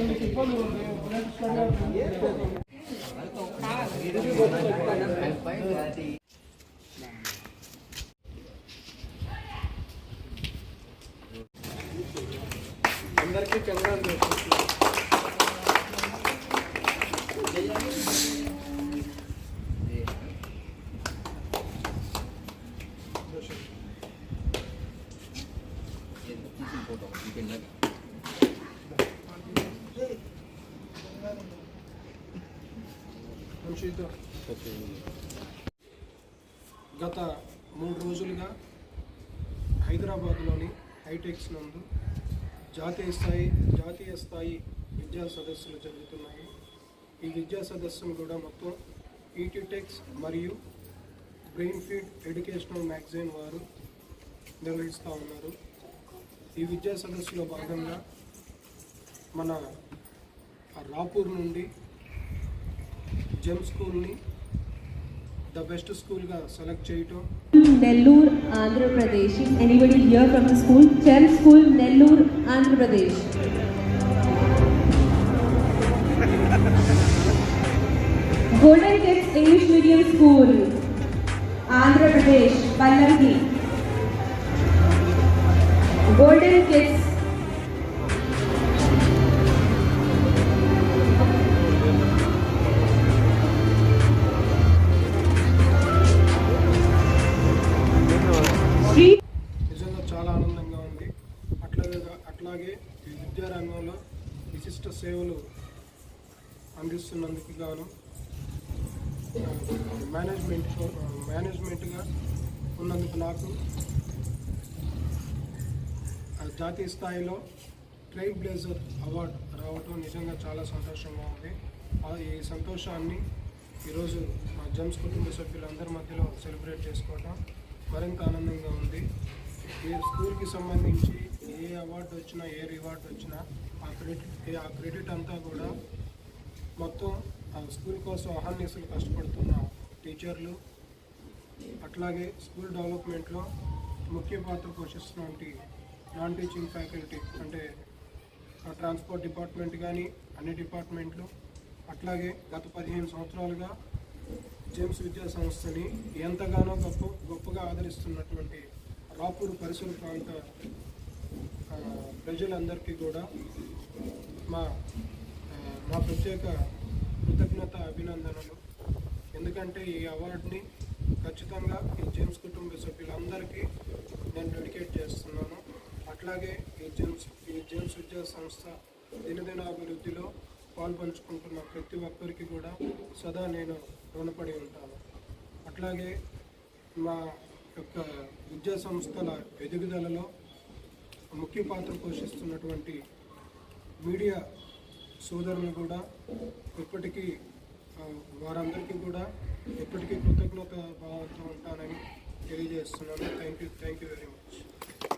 అందరికీ చంద్రాన్ని గత 3 రోజులుగా హైదరాబాద్లోని హైటెక్స్ నందు జాతీయ స్థాయి విద్యా సదస్సులు జరుగుతున్నాయి. ఈ విద్యా సదస్సును కూడా మొత్తం ఈటీటెక్స్ మరియు బ్రెయిన్ ఫీడ్ ఎడ్యుకేషనల్ మ్యాగజైన్ వారు నిర్వహిస్తూ ఉన్నారు. ఈ విద్యా సదస్సులో భాగంగా మన రాపూర్ నుండి జెమ్ స్కూల్ని ద బెస్ట్ స్కూల్గా సెలెక్ట్ చేయటం. Nellore, Andhra Pradesh. Is anybody here from the school? Gem School, Nellore, Andhra Pradesh. Golden Kids English Medium School, Andhra Pradesh, Pallavi. Golden Kids. నిజంగా చాలా ఆనందంగా ఉంది. అట్లాగే ఈ విద్యారంగంలో విశిష్ట సేవలు అందిస్తున్నందుకు గాను మేనేజ్మెంట్గా ఉన్నందుకు నాకు జాతీయ స్థాయిలో ట్రైల్ బ్లేజర్ అవార్డు రావటం నిజంగా చాలా సంతోషంగా ఉంది. ఈ సంతోషాన్ని ఈరోజు మా జెమ్స్ కుటుంబ సభ్యులందరి మధ్యలో సెలబ్రేట్ చేసుకోవటం మరింత ఆనందంగా ఉంది. ఏ స్కూల్కి సంబంధించి ఏ అవార్డు వచ్చినా ఏ రివార్డు వచ్చినా ఆ క్రెడిట్ అంతా కూడా మొత్తం ఆ స్కూల్ కోసం అహర్నిశలు కష్టపడుతున్న టీచర్లు, అట్లాగే స్కూల్ డెవలప్మెంట్లో ముఖ్య పాత్ర పోషిస్తున్నటువంటి నాన్ టీచింగ్ ఫ్యాకల్టీ అంటే ట్రాన్స్పోర్ట్ డిపార్ట్మెంట్ కానీ అన్ని డిపార్ట్మెంట్లు, అట్లాగే గత 15 సంవత్సరాలుగా జెమ్స్ విద్యా సంస్థని ఎంతగానో గొప్పగా ఆదరిస్తున్నటువంటి రాపూర్ పరిసర ప్రాంత ప్రజలందరికీ కూడా మా ప్రత్యేక కృతజ్ఞత అభినందనలు. ఎందుకంటే ఈ అవార్డుని ఖచ్చితంగా ఈ జెమ్స్ కుటుంబ సభ్యులందరికీ నేను డెడికేట్ చేస్తున్నాను. అట్లాగే ఈ జెమ్స్ విద్యా సంస్థ దినదినాభివృద్ధిలో పాల్పంచుకుంటున్న ప్రతి ఒక్కరికి కూడా సదా నేను రుణపడి ఉంటాను. అట్లాగే మా యొక్క విద్యా సంస్థల ఎదుగుదలలో ముఖ్య పాత్ర పోషిస్తున్నటువంటి మీడియా సోదరులు కూడా ఎప్పటికీ వారందరికీ కూడా ఎప్పటికీ కృతజ్ఞత భావంతో ఉంటానని తెలియజేస్తున్నాను. Thank you very much.